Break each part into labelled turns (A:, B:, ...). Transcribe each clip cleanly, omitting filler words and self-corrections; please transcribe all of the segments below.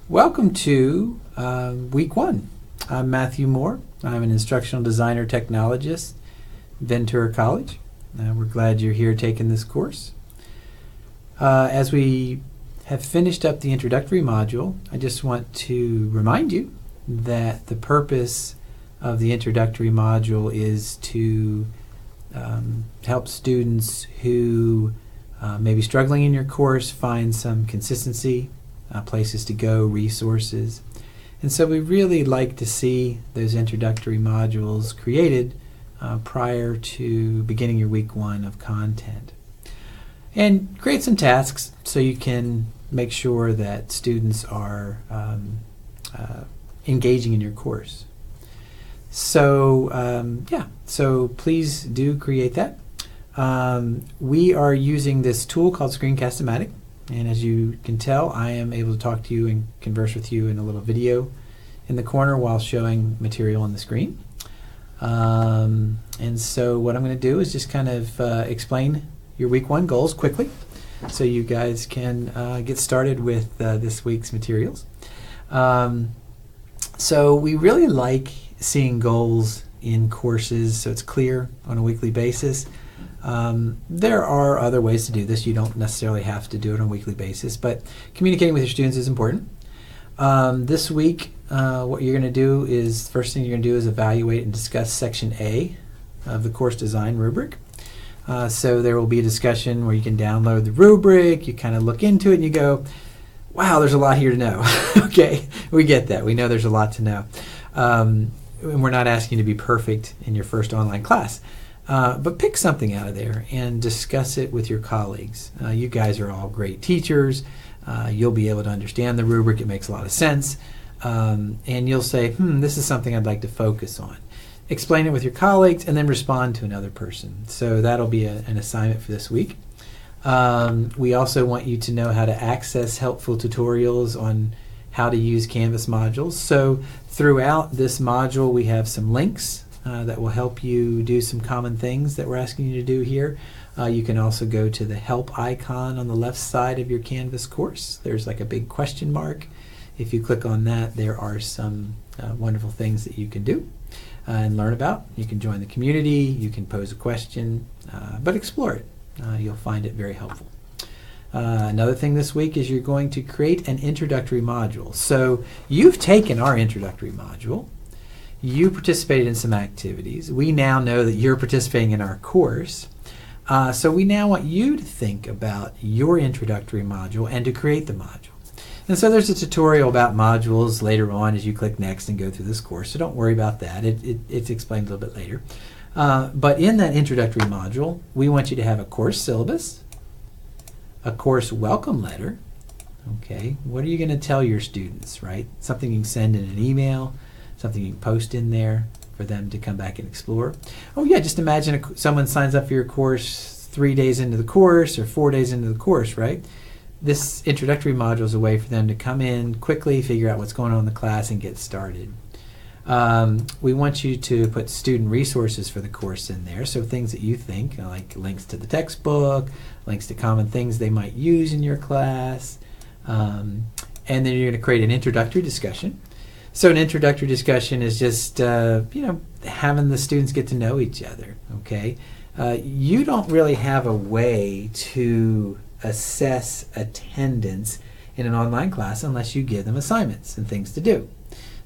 A: Welcome to week 1. I'm Matthew Moore. I'm an instructional designer technologist, Ventura College. We're glad you're here taking this course. As we have finished up the introductory module, I just want to remind you that the purpose of the introductory module is to help students who may be struggling in your course find some consistency, places to go, resources. And so we really like to see those introductory modules created prior to beginning your week 1 of content. And create some tasks so you can make sure that students are engaging in your course. So so please do create that. We are using this tool called Screencast-O-Matic, and as you can tell, I am able to talk to you and converse with you in a little video in the corner while showing material on the screen. And so what I'm going to do is just kind of explain your week 1 goals quickly so you guys can get started with this week's materials. So we really like seeing goals in courses so it's clear on a weekly basis. There are other ways to do this. You don't necessarily have to do it on a weekly basis, but communicating with your students is important. This week, what you're going to do is, first thing you're going to do is evaluate and discuss Section A of the course design rubric. So there will be a discussion where you can download the rubric, you kind of look into it and you go, wow, there's a lot here to know. Okay, we get that. We know there's a lot to know. And we're not asking you to be perfect in your first online class. But pick something out of there and discuss it with your colleagues. You guys are all great teachers. You'll be able to understand the rubric. It makes a lot of sense. And you'll say, this is something I'd like to focus on. Explain it with your colleagues and then respond to another person. So that'll be an assignment for this week. We also want you to know how to access helpful tutorials on how to use Canvas modules. So throughout this module, we have some links that will help you do some common things that we're asking you to do here. You can also go to the help icon on the left side of your Canvas course. There's like a big question mark. If you click on that, there are some wonderful things that you can do and learn about. You can join the community, you can pose a question, but explore it. You'll find it very helpful. Another thing this week is you're going to create an introductory module. So you've taken our introductory module. You participated in some activities. We now know that you're participating in our course. So we now want you to think about your introductory module and to create the module. And so there's a tutorial about modules later on as you click next and go through this course. So don't worry about that. It's explained a little bit later. But in that introductory module, we want you to have a course syllabus, a course welcome letter. Okay, what are you going to tell your students, right? Something you can send in an email, something you can post in there for them to come back and explore. Oh yeah, just imagine someone signs up for your course 3 days into the course or 4 days into the course, right? This introductory module is a way for them to come in quickly, figure out what's going on in the class, and get started. We want you to put student resources for the course in there, so things that you think, like links to the textbook, links to common things they might use in your class, and then you're going to create an introductory discussion. So an introductory discussion is just, having the students get to know each other, okay? You don't really have a way to assess attendance in an online class unless you give them assignments and things to do.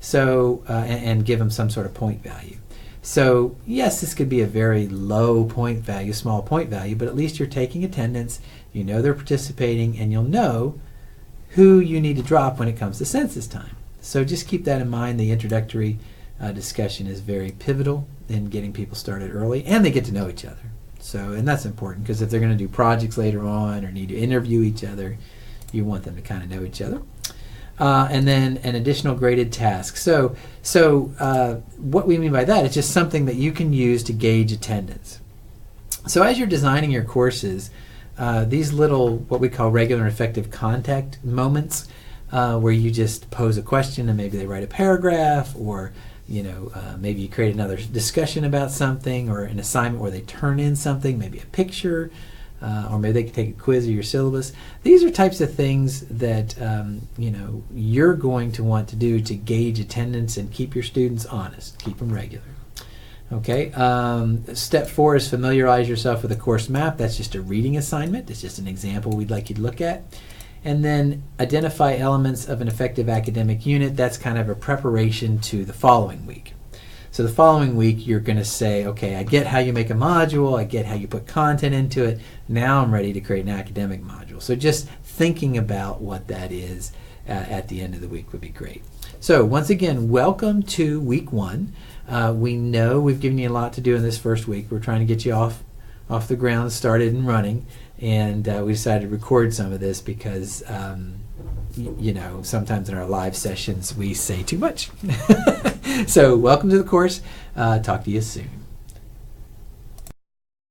A: So, and give them some sort of point value. So, yes, this could be a very low point value, small point value, but at least you're taking attendance, you know they're participating, and you'll know who you need to drop when it comes to census time. So just keep that in mind. The introductory discussion is very pivotal in getting people started early, and they get to know each other. So, and that's important because if they're going to do projects later on or need to interview each other, you want them to kind of know each other. And then an additional graded task. So what we mean by that is just something that you can use to gauge attendance. So as you're designing your courses, these little, what we call regular and effective contact moments, where you just pose a question and maybe they write a paragraph, or maybe you create another discussion about something, or an assignment where they turn in something, maybe a picture, or maybe they can take a quiz of your syllabus. These are types of things that you're going to want to do to gauge attendance and keep your students honest, keep them regular. Okay, step 4 is familiarize yourself with a course map. That's just a reading assignment. It's just an example we'd like you to look at. And then identify elements of an effective academic unit. That's kind of a preparation to the following week. So the following week you're going to say, okay, I get how you make a module, I get how you put content into it, now I'm ready to create an academic module. So just thinking about what that is at the end of the week would be great. So once again, welcome to week 1. We know we've given you a lot to do in this first week. We're trying to get you off the ground, started and running, and we decided to record some of this because sometimes in our live sessions we say too much. So welcome to the course. Talk to you soon.